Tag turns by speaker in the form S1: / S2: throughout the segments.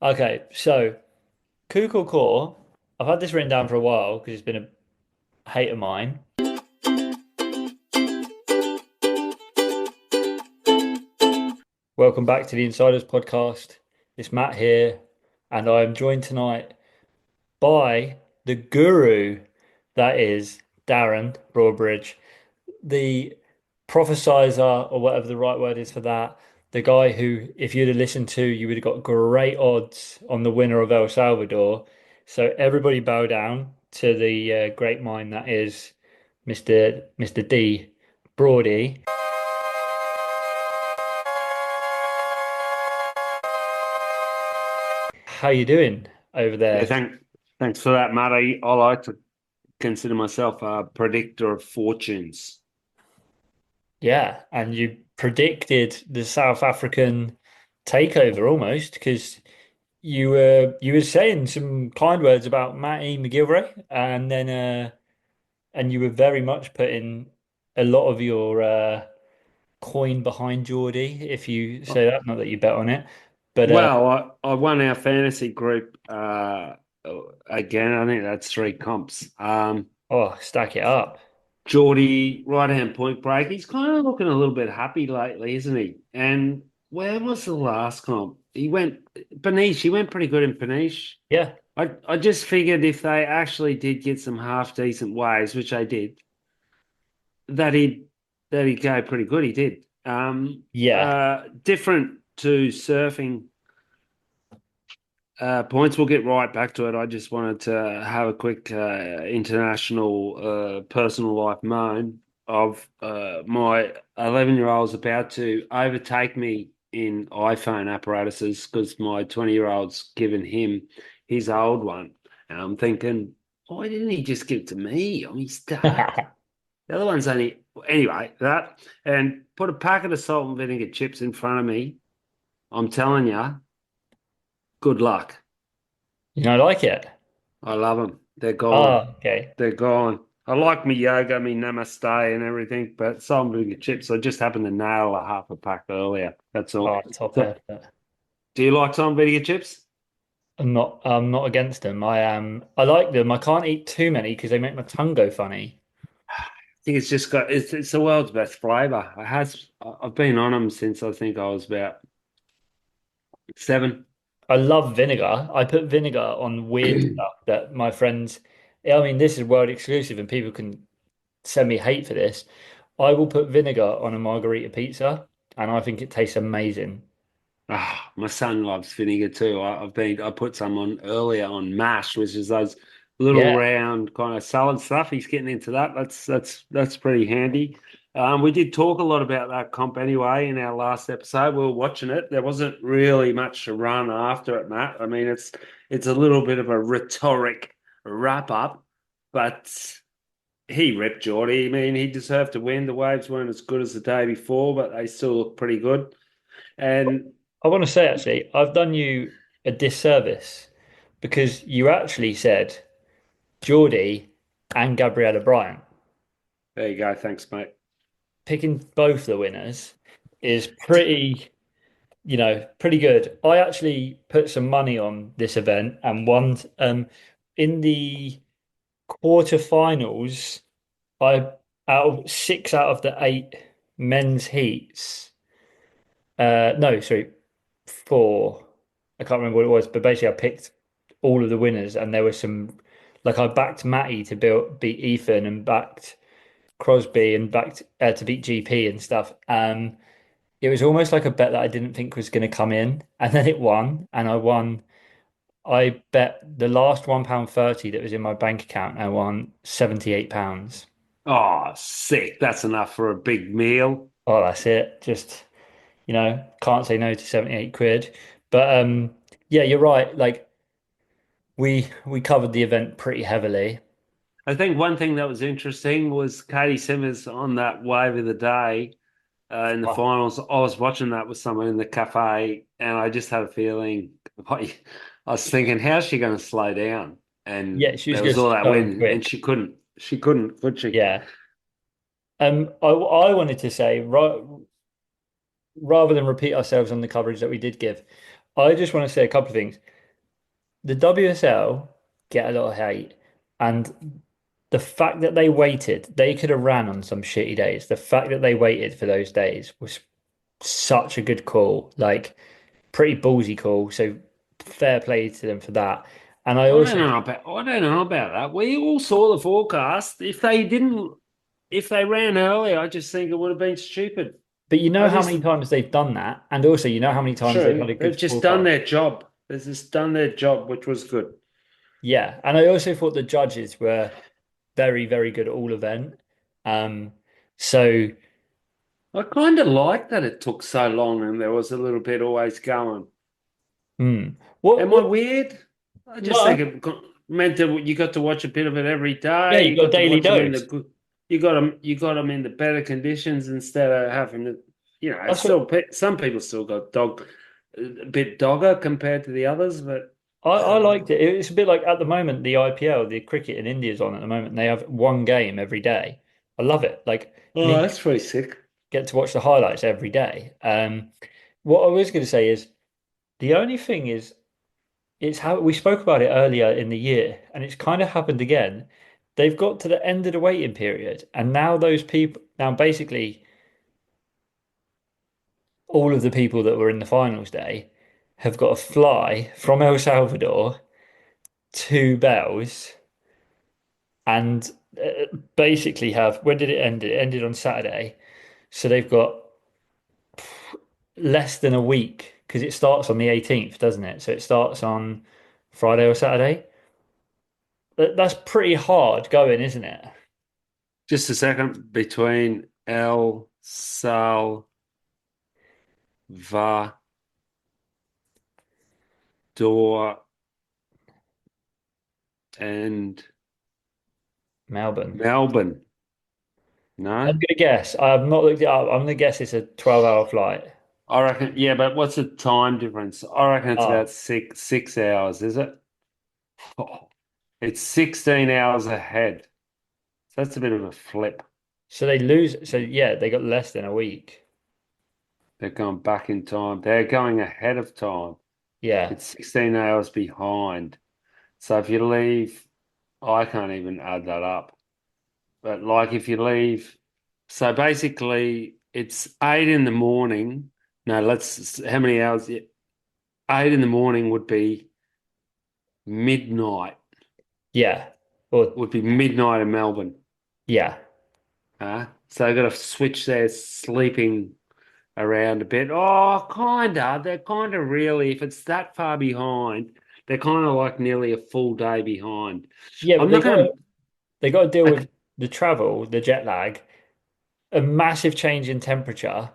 S1: Okay, so kook or core, I've had this written down for a while because it's been a hate of mine. Welcome back to the Insiders Podcast. It's Matt here, and I am joined tonight by the guru that is Darren Broadbridge, the prophesizer, or whatever the right word is for that. The guy who, if you'd have listened to, you would have got great odds on the winner of El Salvador. So everybody bow down to the great mind that is Mr. D. Broady. How you doing over
S2: Yeah,
S1: there?
S2: thanks for that, Matt. I like to consider myself a predictor of fortunes.
S1: Yeah, and you predicted the South African takeover almost because you were saying some kind words about Matty McGilvray, and then and you were very much putting a lot of your coin behind Geordie, if you say that. Not that you bet on it, but
S2: Well, I won our fantasy group again. I think that's three comps.
S1: oh, stack it up.
S2: Geordie, right hand point break. He's kind of looking a little bit happy lately, isn't he? And where was the last comp? He went Peniche. He went pretty good in Peniche.
S1: Yeah,
S2: I just figured if they actually did get some half decent waves, which they did, that he that he'd go pretty good. He did.
S1: yeah.
S2: Different to surfing points. We'll get right back to it. I just wanted to have a quick international personal life moan of my 11-year-old's about to overtake me in iPhone apparatuses because my 20-year-old's given him his old one, and I'm thinking, why didn't he just give it to me? I'm his dad. The other one's only anyway that and put a packet of salt and vinegar chips in front of me. I'm telling you, good luck.
S1: You don't like it?
S2: I love them. They're gone.
S1: Oh, okay.
S2: They're gone. I like me yoga, me namaste, and everything, but salt and vinegar chips. I just happened to nail a half a pack earlier. That's all.
S1: Oh, top
S2: So,
S1: effort.
S2: do you like salt and vinegar chips?
S1: I'm not against them. I like them. I can't eat too many because they make my tongue go funny.
S2: I think it's just got it's the world's best flavor. I've been on them since I think I was about 7.
S1: I love vinegar. I put vinegar on weird stuff that my friends, I mean, this is world exclusive and people can send me hate for this. I will put vinegar on a margarita pizza and I think it tastes amazing.
S2: Ah, my son loves vinegar too. I put some on earlier on mash, which is those little
S1: Yeah.
S2: round kind of salad stuff. He's getting into that. That's pretty handy. We did talk a lot about that comp anyway in our last episode. We were watching it. There wasn't really much to run after it, Matt. I mean, it's a little bit of a rhetoric wrap up, but he ripped Geordie. I mean, he deserved to win. The waves weren't as good as the day before, but they still look pretty good. And
S1: I want to say actually, I've done you a disservice because you actually said Geordie and Gabriella Bryant.
S2: there you go. Thanks, mate.
S1: Picking both the winners is pretty good. I actually put some money on this event and won in the quarterfinals. I out of 6 out of the 8 men's heats. No, sorry, 4. I can't remember what it was, but basically I picked all of the winners, and there were some like I backed Matty to beat Ethan and backed Crosby and backed to beat GP and stuff. It was almost like a bet that I didn't think was going to come in, and then it won, and I won. I bet the last £1.30 that was in my bank account, I won £78.
S2: Oh, sick. That's enough for a big meal.
S1: Oh, that's it. Just, can't say no to 78 quid. But yeah, you're right. Like we covered the event pretty heavily.
S2: I think one thing that was interesting was Katie Simmers on that wave of the day in the
S1: Oh,
S2: finals. I was watching that with someone in the cafe, and I just had a feeling. I was thinking, how's she going to slow down? And
S1: yeah, she was
S2: there was all
S1: just
S2: that
S1: so
S2: wind, and
S1: quick.
S2: she couldn't. She couldn't, could she?
S1: Yeah. I wanted to say, rather than repeat ourselves on the coverage that we did give, I just want to say a couple of things. The WSL get a lot of hate, and the fact that they waited, they could have ran on some shitty days. The fact that they waited for those days was such a good call, like pretty ballsy call. So fair play to them for that. And I also,
S2: I don't know about that. We all saw the forecast. If they ran early, I just think it would have been stupid.
S1: but you know
S2: I
S1: how
S2: just
S1: many times they've done that, and also you know how many times they've had
S2: True.
S1: a good
S2: They've just done
S1: forecast.
S2: their job. They've just done their job, which was good.
S1: Yeah, and I also thought the judges were very, very good at all event. Um, so
S2: I kind of like that it took so long and there was a little bit always going.
S1: hmm. What
S2: Am I
S1: what
S2: weird? I just think
S1: no,
S2: meant that you got to watch a bit of it every
S1: yeah,
S2: day.
S1: you
S2: You
S1: got a
S2: got to
S1: daily
S2: watch them in the
S1: dose.
S2: good. You got them in the better conditions instead of having to. It's
S1: That's what
S2: still some people still got a bit dogger compared to the others, but
S1: I
S2: uh,
S1: liked it. It's a bit like at the moment the IPL, the cricket in India's on at the moment. And they have one game every day. I love it. Like
S2: oh,
S1: me
S2: that's pretty sick.
S1: get to watch the highlights every day. What I was going to say is the only thing is it's how we spoke about it earlier in the year, and it's kind of happened again. They've got to the end of the waiting period, and now those people, now basically all of the people that were in the finals day have got to fly from El Salvador to Bells and basically have, when did it end? It ended on Saturday. So they've got less than a week because it starts on the 18th, doesn't it? So it starts on Friday or Saturday. That's pretty hard going, isn't it?
S2: Just a second between El Salvador and
S1: Melbourne.
S2: Melbourne.
S1: I'm
S2: No?
S1: gonna guess. I have not looked it up. I'm gonna guess it's a 12-hour flight.
S2: I reckon, yeah, but what's the time difference? I reckon it's
S1: Ah,
S2: about six hours, is it? Oh, it's 16 hours ahead. So that's a bit of a flip.
S1: so they lose. So yeah, they got less than a week.
S2: They're going back in time. They're going ahead of time.
S1: Yeah,
S2: It's 16 hours behind. So if you leave, I can't even add that up. But like if you leave, so basically it's 8 in the morning. No, how many hours? 8 in the morning midnight,
S1: yeah, or
S2: would be midnight in Melbourne.
S1: yeah,
S2: So they've got to switch their sleeping around a bit. Oh, kinda. They're kind of really, if it's that far behind, they're kind of like nearly a full day behind.
S1: yeah. But
S2: I'm not going
S1: they got to deal
S2: to.
S1: with the travel, the jet lag, a massive change in temperature,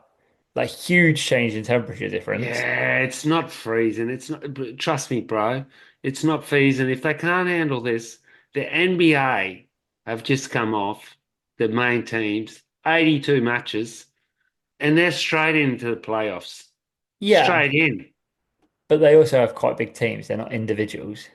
S1: like huge change in temperature difference.
S2: Yeah, it's not freezing. It's not, trust me, bro. It's not freezing. If they can't handle this, the NBA have just come off the main teams, 82 matches, and they're straight into the playoffs.
S1: Yeah,
S2: Straight in.
S1: but they also have quite big teams. They're not individuals.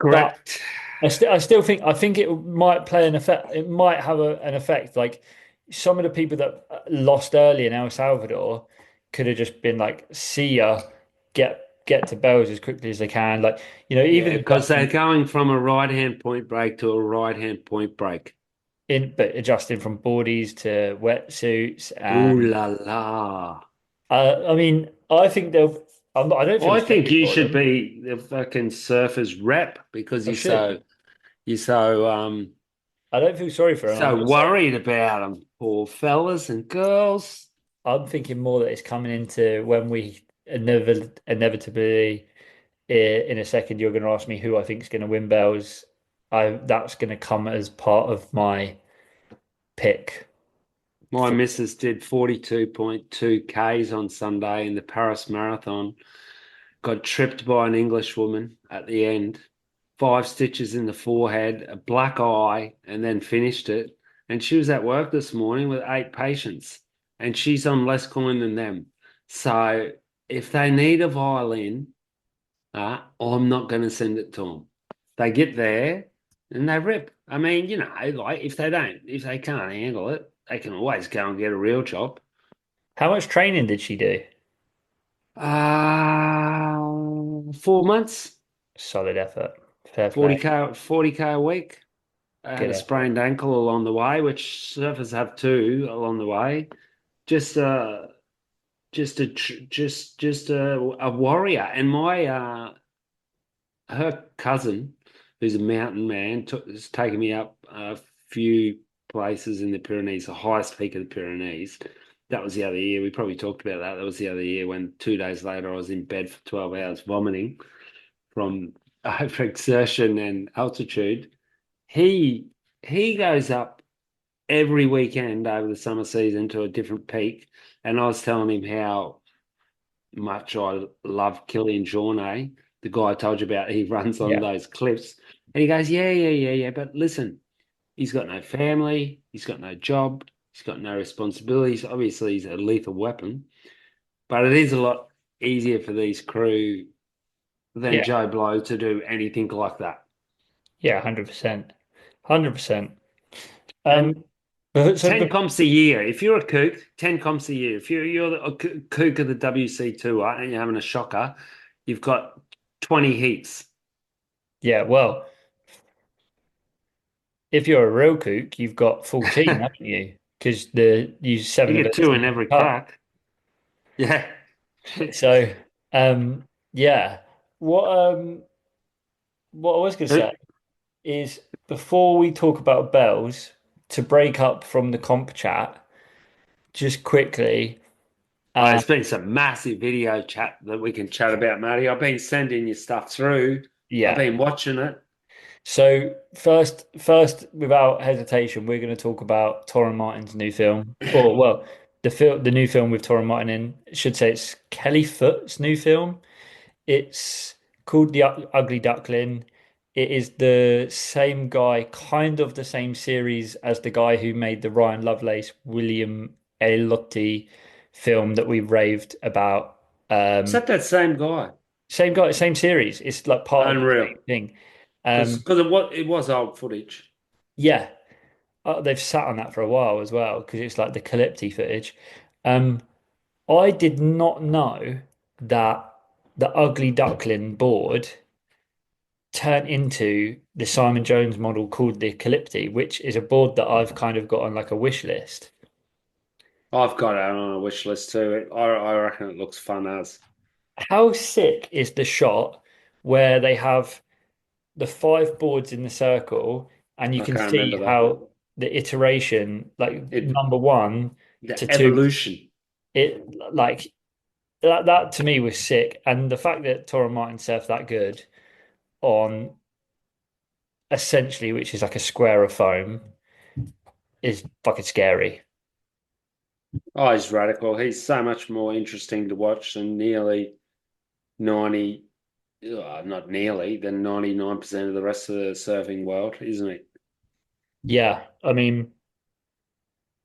S1: But
S2: Correct.
S1: I still think it might play an effect. It might have an effect. Like some of the people that lost early in El Salvador could have just been like, "See ya, get to Bells as quickly as they can." Like even
S2: Yeah, because they're
S1: adjusting
S2: going from a right-hand point break to a right-hand point break.
S1: but adjusting from boardies to wetsuits,
S2: Ooh
S1: and
S2: la la.
S1: I mean, I think they'll. I don't feel
S2: I think
S1: sorry
S2: you
S1: for
S2: should
S1: them.
S2: be the fucking surfers rep because
S1: I should.
S2: you're so
S1: I don't feel sorry for them. I'm
S2: so
S1: just saying.
S2: worried about them, poor fellas and girls.
S1: I'm thinking more that it's coming into when we inevitably in a second you're going to ask me who I think is going to win bells. I That's going to come as part of my pick.
S2: My
S1: For,
S2: missus did 42.2 Ks on Sunday in the Paris Marathon. Got tripped by an English woman at the end, 5 stitches in the forehead, a black eye, and then finished it. And she was at work this morning with 8 patients, and she's on less coin than them. So if they need a violin, I'm not going to send it to them. They get there and they rip. I mean, like if they can't handle it, they can always go and get a real job.
S1: how much training did she do?
S2: 4 months,
S1: Solid effort. Fair play.
S2: 40K a week. I had
S1: Good
S2: a
S1: effort.
S2: sprained ankle along the way, which surfers have too along the way. Just just a warrior. And my her cousin, who's a mountain man, has taken me up a few places in the Pyrenees, the highest peak of the Pyrenees. That was the other year. We probably talked about that. That was the other year when 2 days later I was in bed for 12 hours vomiting from overexertion and altitude. He he goes up every weekend over the summer season to a different peak, and I was telling him how much I love Killian Jornet, the guy I told you about. He runs on
S1: Yeah.
S2: those cliffs, and he goes, "Yeah, yeah, yeah, yeah." But listen, he's got no family, he's got no job, he's got no responsibilities. Obviously, he's a lethal weapon, but it is a lot easier for these crew than
S1: Yeah.
S2: Joe Blow to do anything like that.
S1: Yeah. 100%. 100%.
S2: And
S1: Um, but so,
S2: 10 comps a year. If you're a kook, 10 comps a year. If you're a kook of the WC tour and you're having a shocker, you've got 20 heats.
S1: yeah, well, if you're a real kook, you've got 14, haven't you? Because you
S2: You
S1: seven of
S2: get
S1: it's
S2: two
S1: in
S2: in
S1: the
S2: every
S1: cup.
S2: crack. Yeah.
S1: So, yeah. What what I was going to say is before we talk about bells, to break up from the comp chat, just quickly,
S2: Oh,
S1: uh,
S2: there's been some massive video chat that we can chat about, Matty. I've been sending you stuff through. I've
S1: yeah.
S2: been watching it.
S1: So first, without hesitation, we're going to talk about Torren Martyn's new film, or well, the new film with Torren Martyn in. I should say it's Kelly Foote's new film. It's called The Ugly Duckling. It is the same guy, kind of the same series as the guy who made the Ryan Lovelace, William Elotti film that we raved about.
S2: Is that same guy?
S1: Same guy, same series. It's like part of the
S2: Unreal.
S1: same thing.
S2: Because
S1: Um,
S2: it was old footage.
S1: yeah, they've sat on that for a while as well because it's like the Calypte footage. Um, I did not know that the Ugly Duckling board turn into the Simon Jones model called the Calypte, which is a board that I've kind of got on like a wish list.
S2: I've got it on a wish list too. I reckon it looks fun as.
S1: How sick is the shot where they have the five boards in the circle and you
S2: I
S1: can
S2: can't
S1: see
S2: remember that.
S1: how the iteration, like
S2: It
S1: number one to
S2: the
S1: two,
S2: evolution.
S1: it like that to me was sick. And the fact that Torren Martyn surfed that good on essentially, which is like a square of foam, is fucking scary.
S2: Oh, he's radical. He's so much more interesting to watch than nearly 90, not nearly, than 99% of the rest of the surfing world, isn't he?
S1: Yeah, I mean,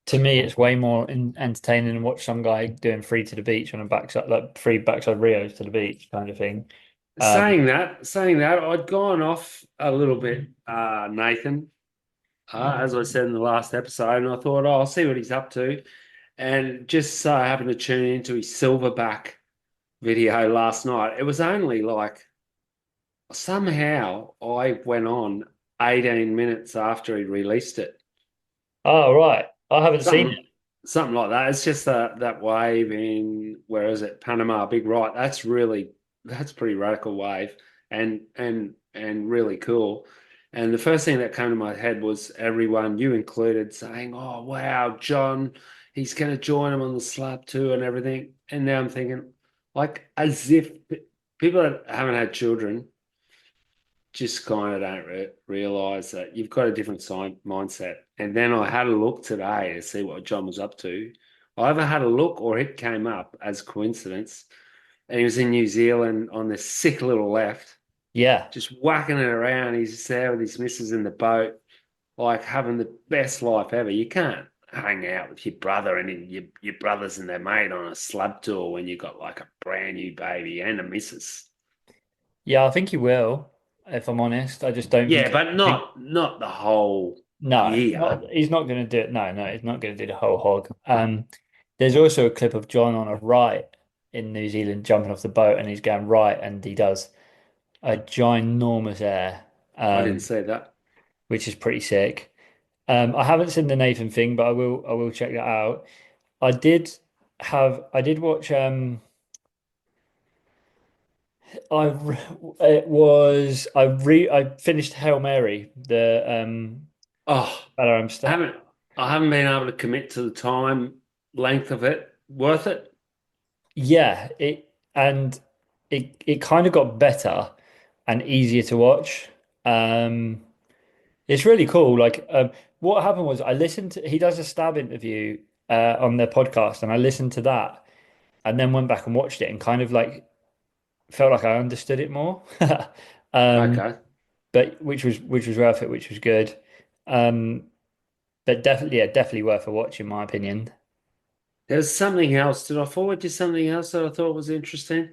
S1: to me, it's way more entertaining to watch some guy doing free to the beach on a backside, like free backside Rios to the beach kind of thing. Um,
S2: Saying that, I'd gone off a little bit, Nathan, as I said in the last episode, and I thought, oh, I'll see what he's up to. And just so happened to tune into his silverback video last night. It was only like somehow I went on 18 minutes after he released it.
S1: oh, right. I haven't seen
S2: Something
S1: it.
S2: something like that. It's just that wave in where is it? Panama, Big Right. That's pretty radical wave and really cool. And the first thing that came to my head was everyone, you included, saying, "Oh wow, John, he's going to join him on the slab too and everything." And now I'm thinking, like, as if people that haven't had children just kind of don't realize that you've got a different mindset. And then I had a look today to see what John was up to. I either had a look or it came up as coincidence. And he was in New Zealand on this sick little left,
S1: Yeah.
S2: just whacking it around. He's just there with his missus in the boat, like having the best life ever. You can't hang out with your brother and your brothers and their mate on a slab tour when you've got like a brand new baby and a missus.
S1: Yeah, I think he will, if I'm honest. I just don't
S2: Yeah,
S1: think
S2: but
S1: I think
S2: not the whole
S1: no,
S2: year.
S1: he's not gonna do it. No, no, he's not gonna do the whole hog. There's also a clip of John on a right. in New Zealand jumping off the boat and he's going right and he does a ginormous air,
S2: I didn't
S1: um,
S2: see that.
S1: which is pretty sick. I haven't seen the Nathan thing, but I will check that out. I did watch it was I finished Hail Mary, the
S2: Oh,
S1: Ballaram
S2: I
S1: stuff.
S2: haven't I haven't been able to commit to the time length of it. Worth it?
S1: Yeah, it kind of got better and easier to watch. Um, it's really cool. Like, what happened was I listened to he does a stab interview on their podcast, and I listened to that, and then went back and watched it, and kind of like felt like I understood it more. Um,
S2: Okay.
S1: but which was worth it, which was good. Um, but definitely, yeah, definitely worth a watch in my opinion.
S2: There's something else. Did I forward you something else that I thought was interesting?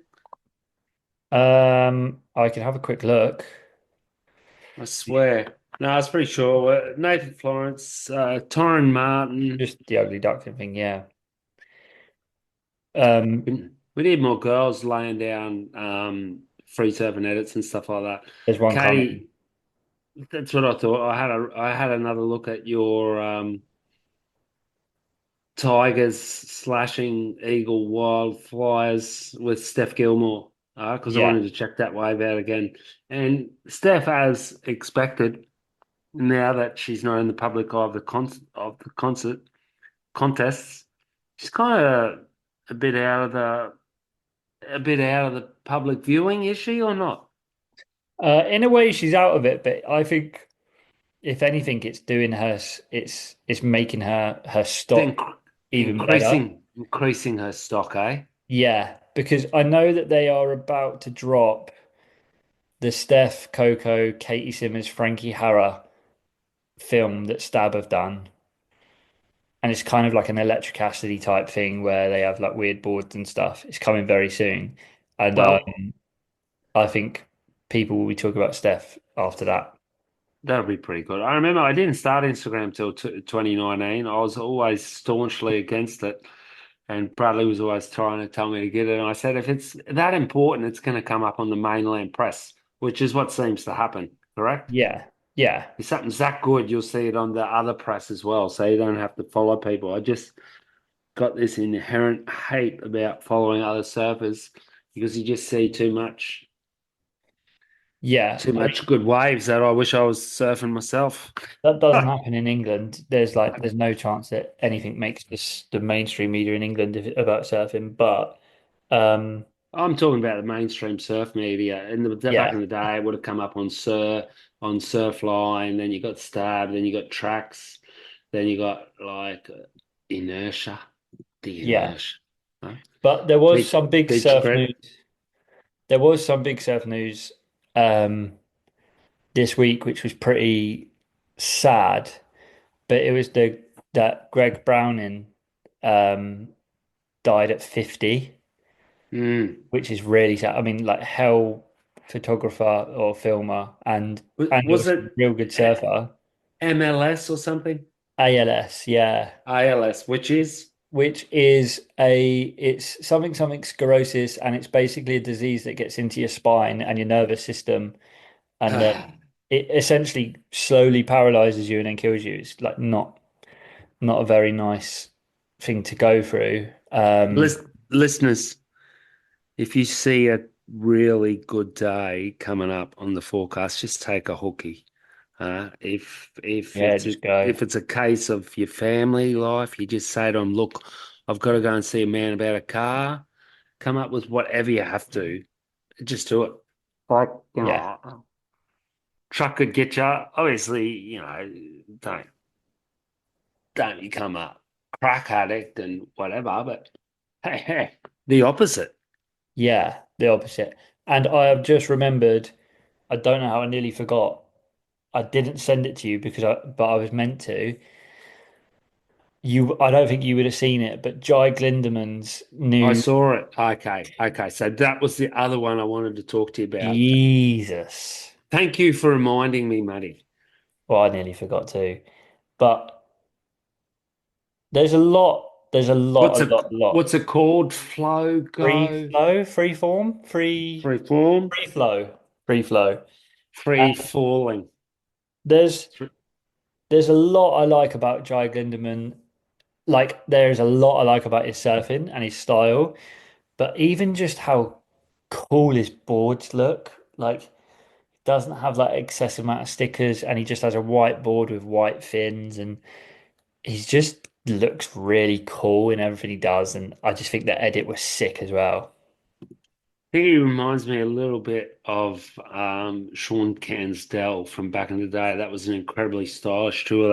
S1: I can have a quick look.
S2: I swear. No, I was pretty sure. Nathan Florence, Torren Martyn.
S1: Just the ugly duckling thing, yeah. Um,
S2: We need more girls laying down free surfing edits and stuff like that.
S1: there's one coming.
S2: Katie, that's what I thought. I had another look at your Tigers slashing Eagle wildflyers with Steph Gilmore because I
S1: Yeah,
S2: wanted to check that wave out again. And Steph, as expected, now that she's not in the public eye of the concert contests, she's kind of a bit out of the public viewing, is she or not?
S1: in a way, she's out of it, but I think if anything, it's doing her. It's making her
S2: It's
S1: stock even better.
S2: increasing her stock, eh?
S1: Yeah, because I know that they are about to drop the Steph, Coco, Katie Simmons, Frankie Harrer film that Stab have done, and it's kind of like an Electric Acid type thing where they have like weird boards and stuff. It's coming very soon, and
S2: Well,
S1: I think people will be talking about Steph after that.
S2: that'll be pretty good. I remember I didn't start Instagram till 2019. I was always staunchly against it. And Bradley was always trying to tell me to get it. And I said, if it's that important, it's going to come up on the mainland press, which is what seems to happen, correct?
S1: Yeah, yeah.
S2: If something's that good, you'll see it on the other press as well. So you don't have to follow people. I just got this inherent hate about following other surfers because you just see
S1: Yeah,
S2: too
S1: I mean
S2: much good waves that I wish I was surfing myself.
S1: that doesn't happen in England. There's no chance that anything makes this the mainstream media in England about surfing. But um,
S2: I'm talking about the mainstream surf media. Back
S1: yeah,
S2: in the day, it would have come up on Surfline. Then you got Stab. Then you got Tracks. Then you got like Inertia, the
S1: yeah.
S2: Inertia. Huh?
S1: But there was
S2: Beach
S1: some big
S2: Beach
S1: surf
S2: Spread.
S1: news. There was some big surf news um, this week, which was pretty sad. But it was the that Greg Browning um, died at 50,
S2: Mm.
S1: which is really sad. I mean, like hell photographer or filmer and
S2: Was
S1: also
S2: it
S1: real good
S2: A-
S1: surfer.
S2: MLS or something?
S1: ALS, yeah.
S2: ILS, which is
S1: Which is it's something sclerosis, and it's basically a disease that gets into your spine and your nervous system, and then it essentially slowly paralyzes you and then kills you. It's like not a very nice thing to go through.
S2: listeners. If you see a really good day coming up on the forecast, just take a hooky.
S1: Yeah, just go.
S2: If it's a case of your family life, you just say to them, "Look, I've got to go and see a man about a car." Come up with whatever you have to. Just do it. Like
S1: Yeah,
S2: truck could get you. Obviously, don't don't become a crack addict and whatever. But hey, the opposite.
S1: yeah, the opposite. And I have just remembered, I don't know how I nearly forgot. I didn't send it to you but I was meant to. I don't think you would have seen it, but Jai Glindeman's
S2: I
S1: new
S2: saw it. Okay. So that was the other one I wanted to talk to you about.
S1: Jesus.
S2: Thank you for reminding me, Muddy.
S1: Well, I nearly forgot to. But there's a lot. There's a lot,
S2: What's
S1: a lot,
S2: it
S1: a lot.
S2: what's it called? Flow,
S1: Free
S2: go,
S1: flow, free form, free
S2: free form,
S1: free flow, free flow.
S2: free falling.
S1: There's there's a lot I like about Jai Glindeman. Like there's a lot I like about his surfing and his style, but even just how cool his boards look. Like doesn't have that excessive amount of stickers, and he just has a white board with white fins, and he just looks really cool in everything he does. And I just think the edit was sick as well.
S2: Think he reminds me a little bit of Sean Cansdell from back in the day. That was an incredibly stylish surfer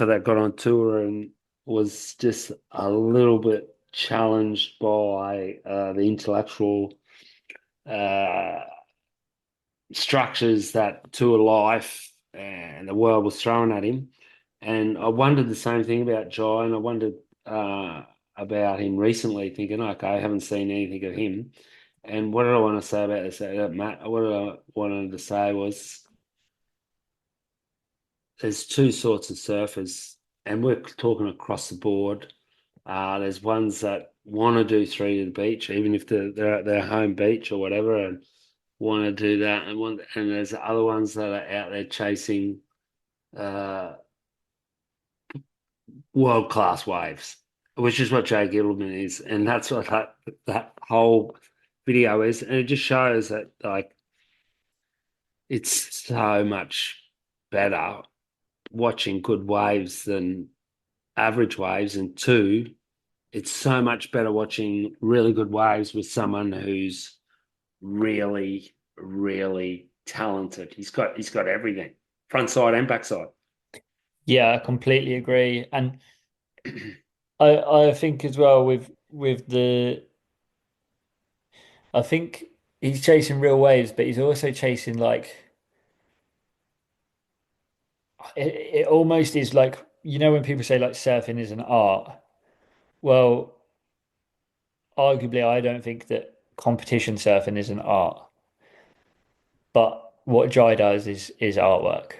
S2: that got on tour and was just a little bit challenged by the intellectual uh, structures that tour life and the world was throwing at him. And I wondered the same thing about Jai, and I wondered about him recently, thinking, okay, I haven't seen anything of him. And what did I want to say about this, Matt? What I wanted to say was there's two sorts of surfers, and we're talking across the board. There's ones that want to do three to the beach, even if they're at their home beach or whatever, and want to do that. And there's other ones that are out there chasing uh, world class waves, which is what Jay Gittleman is, and that's what that whole video is, and it just shows that like it's so much better watching good waves than average waves, and two, it's so much better watching really good waves with someone who's really, really talented. He's got everything, front side and backside.
S1: Yeah, I completely agree. And I think as well with the I think he's chasing real waves, but he's also chasing like it almost is like when people say like surfing is an art. Well, arguably, I don't think that competition surfing is an art, but what Jai does is artwork.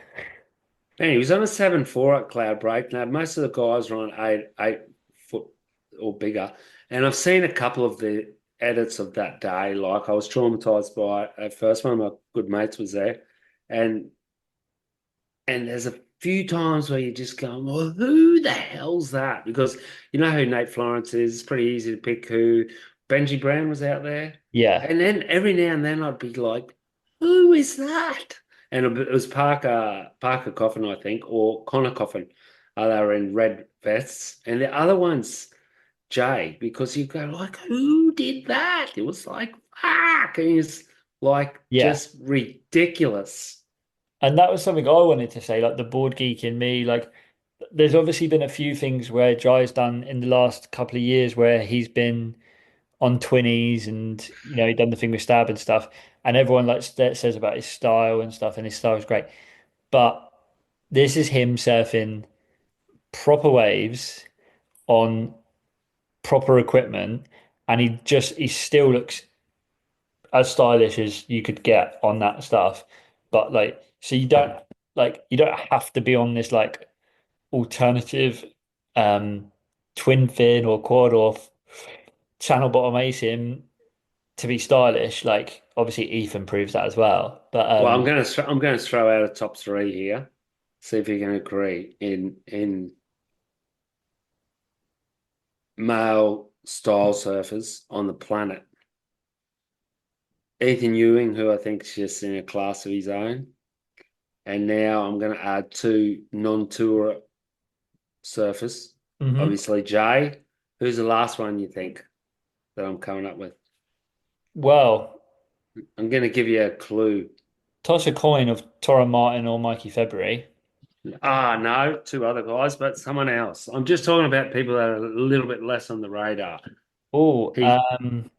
S2: And he was on a 7.4 at Cloudbreak. Now, most of the guys are on 8 foot or bigger. And I've seen a couple of the edits of that day. Like I was traumatized by it. At first, one of my good mates was there. And there's a few times where you just go, well, who the hell's that? Because you know who Nate Florence is. It's pretty easy to pick who. Benji Brown was out there.
S1: Yeah,
S2: And then every now and then I'd be like, who is that? And it was Parker Coffin, I think, or Connor Coffin. They were in red vests. And the other one's Jay, because you go like, who did that? It was like, fuck. And it's like
S1: yeah.
S2: just ridiculous.
S1: And that was something I wanted to say, like the board geek in me. Like, there's obviously been a few things where Jai's done in the last couple of years where he's been on 20s and he done the thing with Stab and stuff, and everyone like says about his style and stuff, and his style is great. But this is him surfing proper waves on proper equipment, and he still looks as stylish as you could get on that stuff. But like, so you don't have to be on this like alternative um twin fin or quad or channel bottom asim to be stylish. Like obviously Ethan proves that as well. But
S2: Well, I'm going to throw out a top three here. See if you can agree in male style surfers on the planet. Ethan Ewing, who I think is just in a class of his own, and now I'm going to add two non-tour surfers.
S1: mhm.
S2: Obviously, Jay. Who's the last one you think that I'm coming up with?
S1: Well,
S2: I'm going to give you a clue.
S1: toss a coin of Torren Martyn or Mikey February.
S2: Ah, no, two other guys, but someone else. I'm just talking about people that are a little bit less on the radar.
S1: Oh,
S2: He,
S1: I'm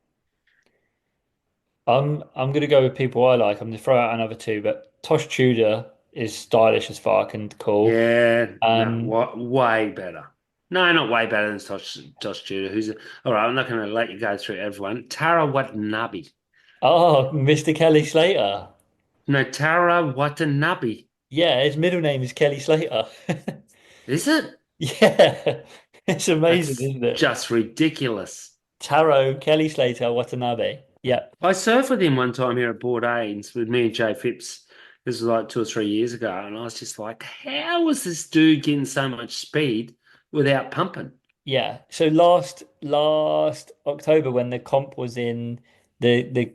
S1: gonna go with people I like. I'm gonna throw out another two, but Tosh Tudor is stylish as fuck and cool.
S2: yeah, no,
S1: Um,
S2: way better. No, not way better than Josh Tudor. All right? I'm not going to let you go through everyone. Tara Watanabe.
S1: oh, Mr. Kelly Slater.
S2: No, Tara Watanabe.
S1: Yeah, his middle name is Kelly Slater.
S2: Is it?
S1: Yeah. It's amazing,
S2: That's
S1: isn't it?
S2: just ridiculous.
S1: Taro, Kelly Slater, Watanabe. Yeah,
S2: I surfed with him one time here at Bourdain's with me and Jay Phipps. This was like 2 or 3 years ago, and I was just like, "How was this dude getting so much speed without pumping?"
S1: yeah. So last October when the comp was in the the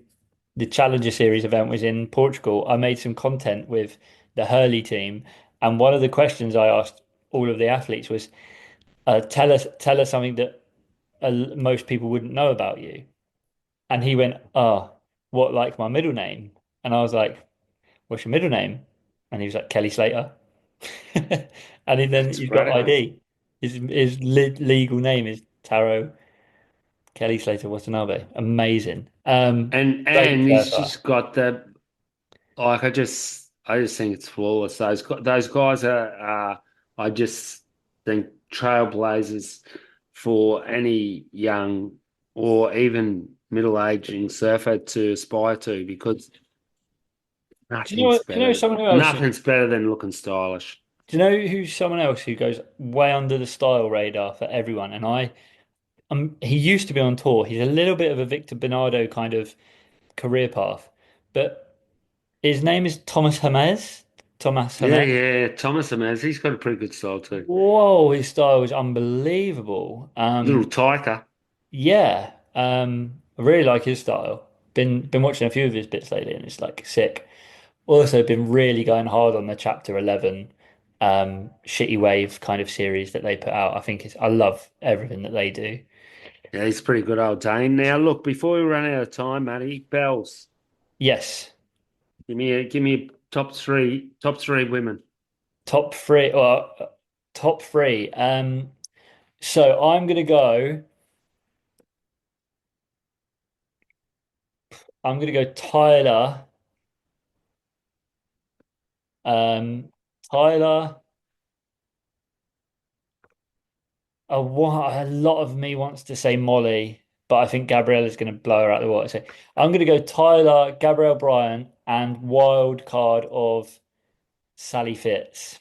S1: the Challenger Series event was in Portugal, I made some content with the Hurley team, and one of the questions I asked all of the athletes was, tell us something that most people wouldn't know about you. And he went, "Oh, what, like my middle name?" And I was like, "What's your middle name?" And he was like, "Kelly Slater." Then
S2: That's
S1: he's got
S2: radical.
S1: ID. His legal name is Taro Kelly Slater Watanabe. Amazing. Great
S2: And he's
S1: surfer.
S2: just got the like. I just think it's flawless. Those guys are I just think trailblazers for any young or even middle-aging surfer to aspire to because
S1: Do you know
S2: nothing's
S1: what? Do you know
S2: better.
S1: someone else? Do
S2: Nothing's better than looking stylish.
S1: you know who's someone else who goes way under the style radar for everyone? And he used to be on tour. He's a little bit of a Victor Bernardo kind of career path, but his name is Thomas Hermes. Thomas
S2: Yeah,
S1: Hermes.
S2: yeah. Thomas Amaz, he's got a pretty good style too.
S1: Whoa, his style is unbelievable.
S2: Little tighter.
S1: Yeah, I really like his style. Been watching a few of his bits lately, and it's like sick. Also, been really going hard on the Chapter 11 Shitty Wave kind of series that they put out. I love everything that they do.
S2: Yeah, he's a pretty good old Dane. Now, look, before we run out of time, Matty, bells.
S1: Yes,
S2: Give me top three women.
S1: top three. Well, top three. So I'm gonna go Tyler. Um, Tyler. A lot of me wants to say Molly, but I think Gabrielle is going to blow her out of the water. So I'm going to go Tyler, Gabrielle Bryan, and wild card of Sally Fitz.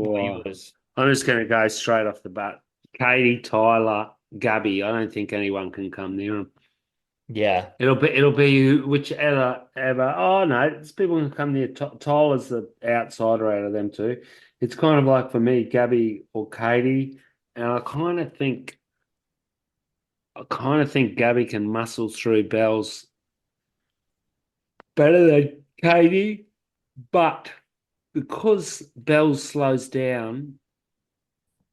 S1: What are
S2: Or
S1: yours?
S2: I'm just going to go straight off the bat. Katie, Tyler, Gabby. I don't think anyone can come near them.
S1: Yeah,
S2: It'll be whichever ever. Oh no, it's people can come near. Tyler's the outsider out of them two. It's kind of like for me, Gabby or Katie, and I kind of think Gabby can muscle through bells better than Katie, but because Bells slows down,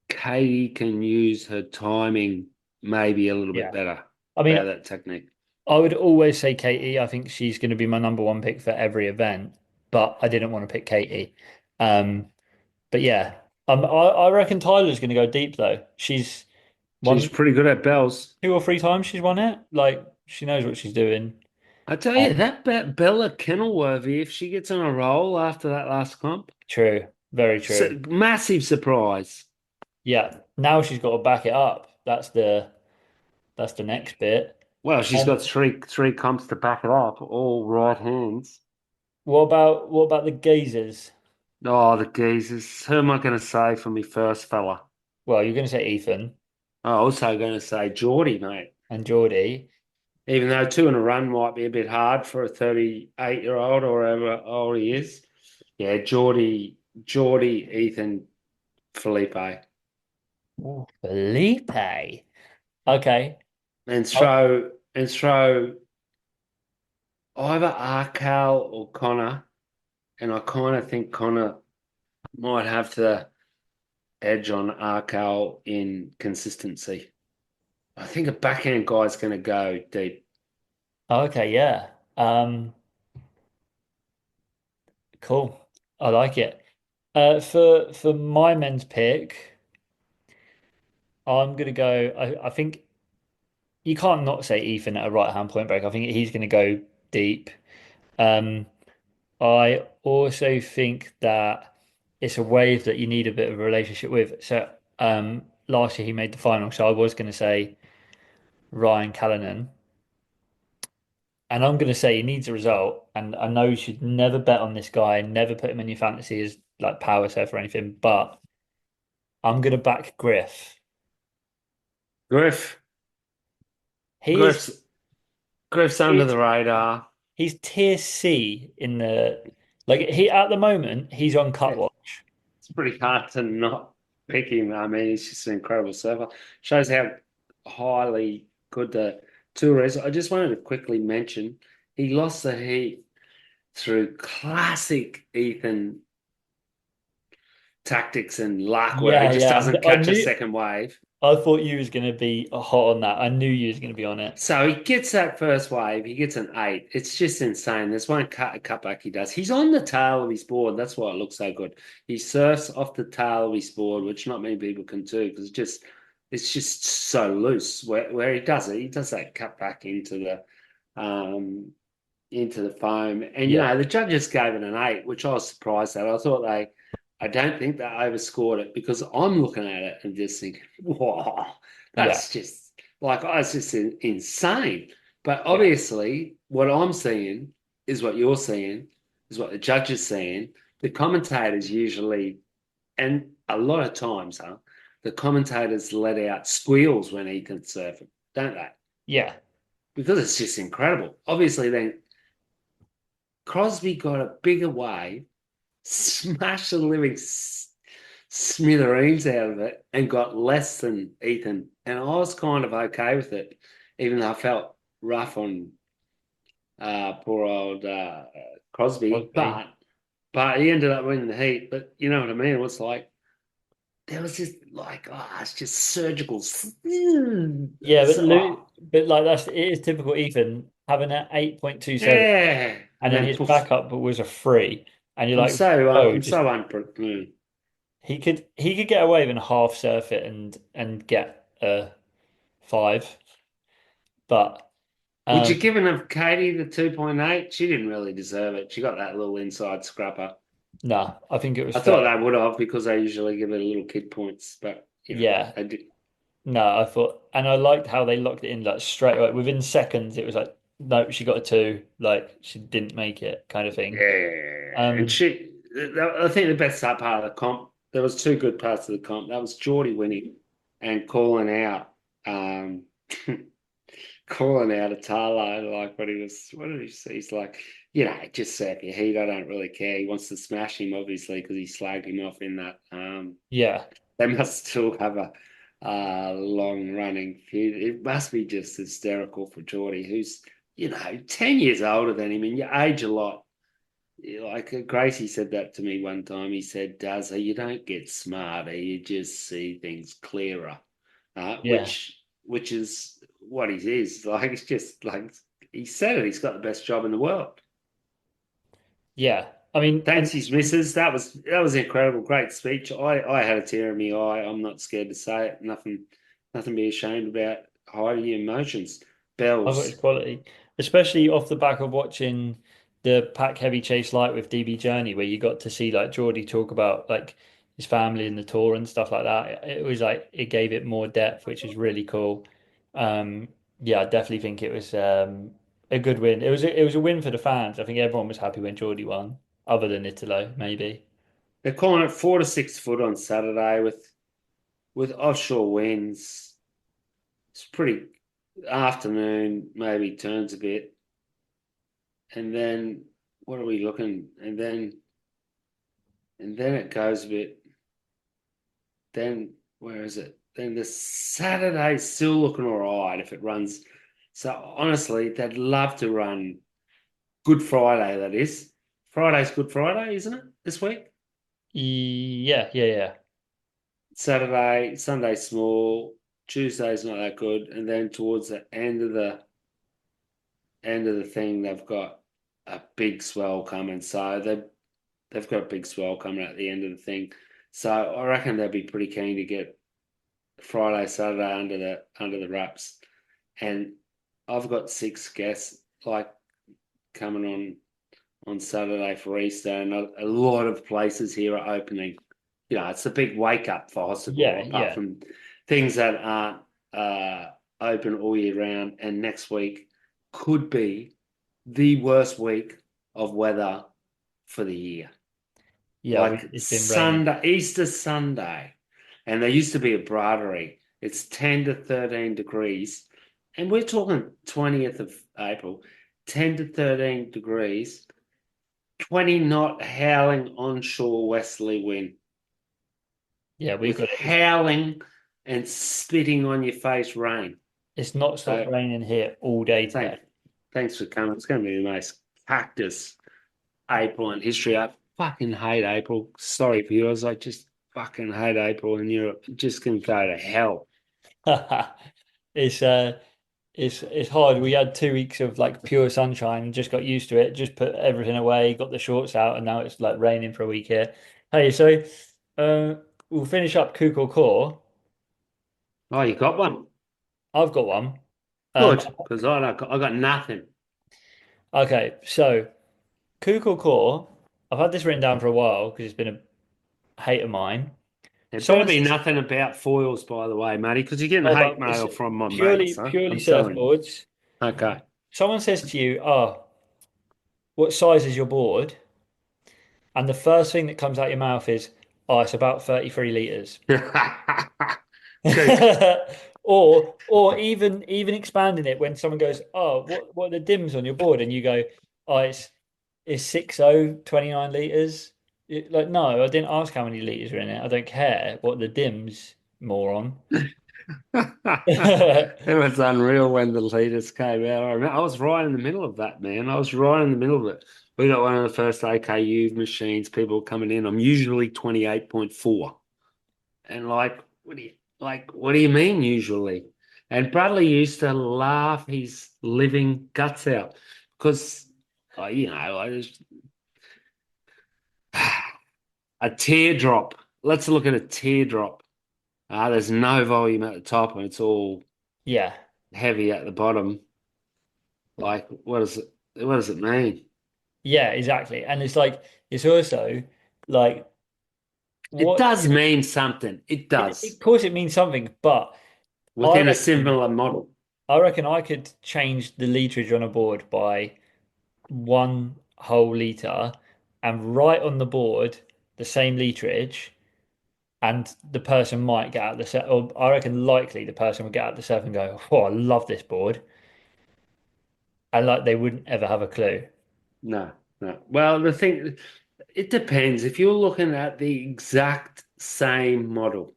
S2: Katie can use her timing maybe a little bit
S1: yeah.
S2: better
S1: I mean,
S2: about that technique.
S1: I would always say Katie. I think she's going to be my number one pick for every event, but I didn't want to pick Katie. Um, but yeah, I reckon Tyler's going to go deep though. She's
S2: She's
S1: won
S2: pretty good at bells.
S1: 2 or 3 times she's won it. Like she knows what she's doing.
S2: I tell you,
S1: Um,
S2: that Bella Kenilworthy, if she gets on a roll after that last comp,
S1: True, very true.
S2: massive surprise.
S1: Yeah, now she's got to back it up. That's the next bit.
S2: Well, she's got
S1: Um,
S2: three comps to back it up, all right hands.
S1: what about the gazers?
S2: Oh, the geezers. Who am I going to say for me first fella?
S1: Well, you're going to say Ethan
S2: I'm also going to say Geordie, mate.
S1: and Geordie.
S2: Even though two in a run might be a bit hard for a 38-year-old or whatever old he is. Yeah, Geordie, Ethan, Felipe.
S1: Ooh, Felipe. Okay.
S2: And
S1: Oh,
S2: throw either Arkell or Connor. And I kind of think Connor might have the edge on Arkell in consistency. I think a backhand guy's going to go deep.
S1: okay, yeah. Cool. I like it. For my men's pick, I'm gonna go. I think you can't not say Ethan at a right hand point break. I think he's gonna go deep. Um, I also think that it's a wave that you need a bit of a relationship with. So last year he made the final, so I was going to say Ryan Callanan, and I'm going to say he needs a result. And I know you should never bet on this guy, never put him in your fantasy as like power surf or anything, but I'm gonna back Griff.
S2: Griff.
S1: He is
S2: Griff's Griff's under
S1: he's
S2: the radar.
S1: he's tier C in the like he at the moment he's on cut
S2: It's
S1: watch.
S2: pretty hard to not pick him. I mean, he's just an incredible surfer. Shows how highly good the tour is. I just wanted to quickly mention he lost the heat through classic Ethan tactics and luck where he
S1: Yeah,
S2: just
S1: yeah.
S2: doesn't
S1: I
S2: catch a
S1: knew
S2: second wave.
S1: I thought you was gonna be hot on that. I knew you was gonna be on it.
S2: So he gets that first wave, he gets an eight. It's just insane. There's one cutback he does. He's on the tail of his board. That's why it looks so good. He surfs off the tail of his board, which not many people can do because it's just so loose. Where he does it, he does that cutback into the foam. And
S1: Yeah,
S2: the judges gave it an eight, which I was surprised at. I don't think they overscored it because I'm looking at it and just thinking, wow,
S1: yeah,
S2: that's just like, oh, it's just insane. But
S1: yeah,
S2: obviously, what I'm seeing is what you're seeing, is what the judge is seeing. The commentators usually, and a lot of times, the commentators let out squeals when Ethan's surfing, don't they?
S1: yeah,
S2: Because it's just incredible. Obviously, then Crosby got a bigger wave, smashed the living smithereens out of it, and got less than Ethan. And I was kind of okay with it, even though I felt rough on poor old Crosby.
S1: Crosby.
S2: But he ended up winning the heat. But you know what I mean? It was like there was just like, it's just surgical.
S1: Yeah, but
S2: Oh,
S1: but like it is typical Ethan having an 8.27
S2: yeah.
S1: and
S2: And
S1: then
S2: then
S1: his
S2: poof.
S1: backup was a three. And you're
S2: I'm
S1: like,
S2: so
S1: oh,
S2: I'm
S1: just
S2: so unpredictable.
S1: he could get away with a half surf it and get a five. But
S2: Would you
S1: um
S2: give enough Katie the 2.8? She didn't really deserve it. She got that little inside scrapper.
S1: no, I think it was
S2: I
S1: fair.
S2: thought they would have because they usually give it little kid points, but
S1: Yeah.
S2: they did.
S1: No, I thought and I liked how they locked it in like straight away. Within seconds it was like, no, she got a two, like she didn't make it kind of thing.
S2: Yeah, and
S1: Um
S2: I think the best part of the comp, there was two good parts of the comp. That was Geordie winning and calling out, um, calling out Atalo, like what did he say? He's like, just surf your heat. I don't really care. He wants to smash him, obviously, because he slagged him off in that.
S1: yeah.
S2: They must still have a long running feud. It must be just hysterical for Geordie, who's, 10 years older than him, and you age a lot. Like Gracie said that to me one time. He said, Dazza, you don't get smarter, you just see things clearer.
S1: Yeah.
S2: Which is what he is. Like, it's just like he said it, he's got the best job in the world.
S1: Yeah. I mean,
S2: Thanks, his missus. That was incredible. Great speech. I had a tear in my eye. I'm not scared to say it. Nothing to be ashamed about. Hiding your emotions.
S1: I thought it's
S2: Bells.
S1: quality, especially off the back of watching the Pack Heavy Chase Light with DB Journey, where you got to see like Geordie talk about like his family and the tour and stuff like that. It was like it gave it more depth, which is really cool. Um, yeah, I definitely think it was a good win. It was a win for the fans. I think everyone was happy when Geordie won, other than Italo, maybe.
S2: They're calling it 4 to 6 foot on Saturday with offshore winds. It's pretty afternoon, maybe turns a bit. And then what are we looking? And then it goes a bit. Then where is it? Then the Saturday's still looking all right if it runs. So honestly, they'd love to run Good Friday, that is. Friday's Good Friday, isn't it? This week?
S1: Yeah, yeah, yeah,
S2: Saturday, Sunday small, Tuesday's not that good, and then towards the end of the thing, they've got a big swell coming. So they've got a big swell coming at the end of the thing. So I reckon they'll be pretty keen to get Friday, Saturday under the wraps. And I've got 6 guests like coming on Saturday for Easter, and a lot of places here are opening. It's a big wake up for
S1: yeah,
S2: Hossegor, apart
S1: yeah,
S2: from things that aren't open all year round. And next week could be the worst week of weather for the year.
S1: yeah.
S2: Like
S1: It's been raining.
S2: Sunday, Easter Sunday. And there used to be a bradery. It's 10 to 13 degrees. And we're talking 20th of April, 10 to 13 degrees, 20 knot howling onshore westerly wind
S1: Yeah, we've
S2: with
S1: got
S2: howling and spitting on your face rain.
S1: it's not stopped
S2: So
S1: raining here all day
S2: thank,
S1: today.
S2: thanks for coming. It's going to be the most cactus April in history. I fucking hate April. Sorry for yours. I just fucking hate April in Europe. It just can go to hell.
S1: It's it's hard. We had 2 weeks of like pure sunshine and just got used to it. Just put everything away, got the shorts out, and now it's like raining for a week here. Hey, so uh, we'll finish up kook or core.
S2: Oh, you got one?
S1: I've got one. Um,
S2: Good, because I got nothing.
S1: okay, so kook or core. I've had this written down for a while because it's been a hate of mine.
S2: There better
S1: Someone
S2: be
S1: says,
S2: nothing about foils, by the way, matey, because you're getting
S1: "Oh,
S2: hate
S1: but it's
S2: mail from my
S1: purely
S2: mates, huh?
S1: purely
S2: I'm telling you.
S1: surfboards."
S2: Okay.
S1: Someone says to you, "Oh, what size is your board?" And the first thing that comes out your mouth is, "Oh, it's about 33 liters."
S2: Cook.
S1: Or even expanding it when someone goes, "Oh, what are the dims on your board?" And you go, "Oh, it's 60 29 liters." Like, no, I didn't ask how many liters are in it. I don't care what the dims, moron.
S2: It was unreal when the leaders came out. I was right in the middle of that, man. I was right in the middle of it. We got one of the first AKU machines, people coming in. I'm usually 28.4. And what do you mean usually? And Bradley used to laugh his living guts out because I just a teardrop. Let's look at a teardrop. There's no volume at the top and it's all
S1: Yeah,
S2: heavy at the bottom. Like, what does it mean?
S1: yeah, exactly. And it's like it's also like
S2: It
S1: what
S2: does mean something. It
S1: of
S2: does.
S1: course it means something, but I
S2: Within a
S1: reckon
S2: similar model.
S1: I reckon I could change the literage on a board by 1 whole liter and write on the board the same literage, and the person might get out of the set, or I reckon likely the person would get out of the surf and go, "Oh, I love this board," and like they wouldn't ever have a clue.
S2: No, no. Well, the thing, it depends. If you're looking at the exact same model,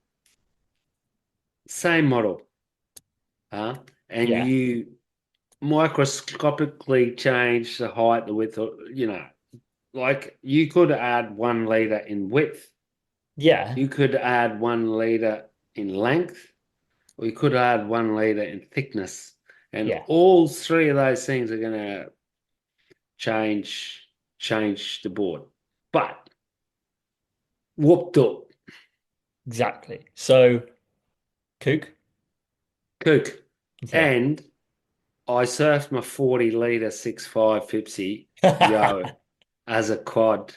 S2: huh? And
S1: Yeah,
S2: you microscopically change the height, the width, or, like you could add 1 liter in width.
S1: yeah,
S2: You could add 1 liter in length, or you could add 1 liter in thickness. And
S1: yeah,
S2: all three of those things are going to change the board. But whooped up,
S1: exactly. So, kook.
S2: kook.
S1: Okay.
S2: And I surfed my 40 liter 6.5 Fipsy yo as a quad.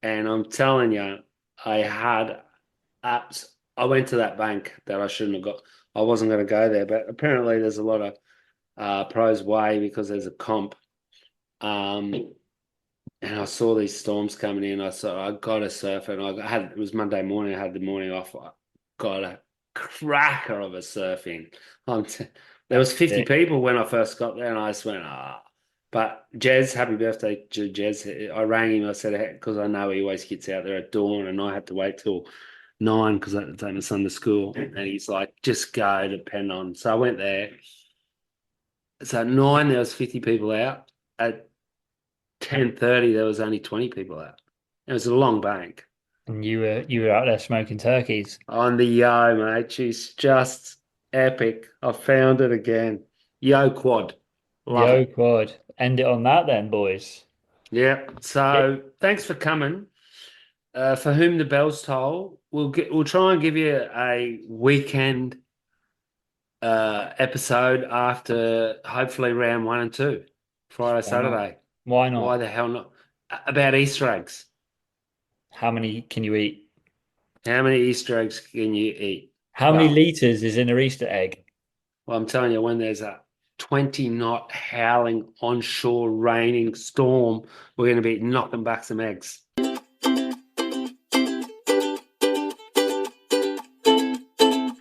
S2: And I'm telling you, I had apps. I went to that bank that I shouldn't have got. I wasn't going to go there, but apparently there's a lot of pros way because there's a comp. Um, and I saw these storms coming in. I thought I got to surf, and it was Monday morning. I had the morning off. I got a cracker of a surfing. There was
S1: That's
S2: 50
S1: it.
S2: people when I first got there, and I just went ah. But Jez, happy birthday to Jez. I rang him. I said because I know he always gets out there at dawn, and I had to wait till 9 because I had to take my son to school. And he's like, just go, depend on. So I went there. So at 9 there was 50 people out. At 10:30 there was only 20 people out. It was a long bank.
S1: And you were out there smoking turkeys.
S2: On the yo, mate. She's just epic. I found it again. Yo quad. Love
S1: Yo,
S2: it.
S1: quad. End it on that then, boys.
S2: Yeah. So thanks for coming. For whom the bells toll, we'll try and give you a weekend episode after hopefully round 1 and 2, Friday,
S1: Why not?
S2: Saturday.
S1: Why
S2: Why
S1: not?
S2: the hell not? About Easter eggs.
S1: How many can you eat?
S2: How many Easter eggs can you eat?
S1: How many
S2: Well,
S1: liters is in a Easter egg?
S2: I'm telling you, when there's a 20 knot howling onshore raining storm, we're going to be knocking back some eggs.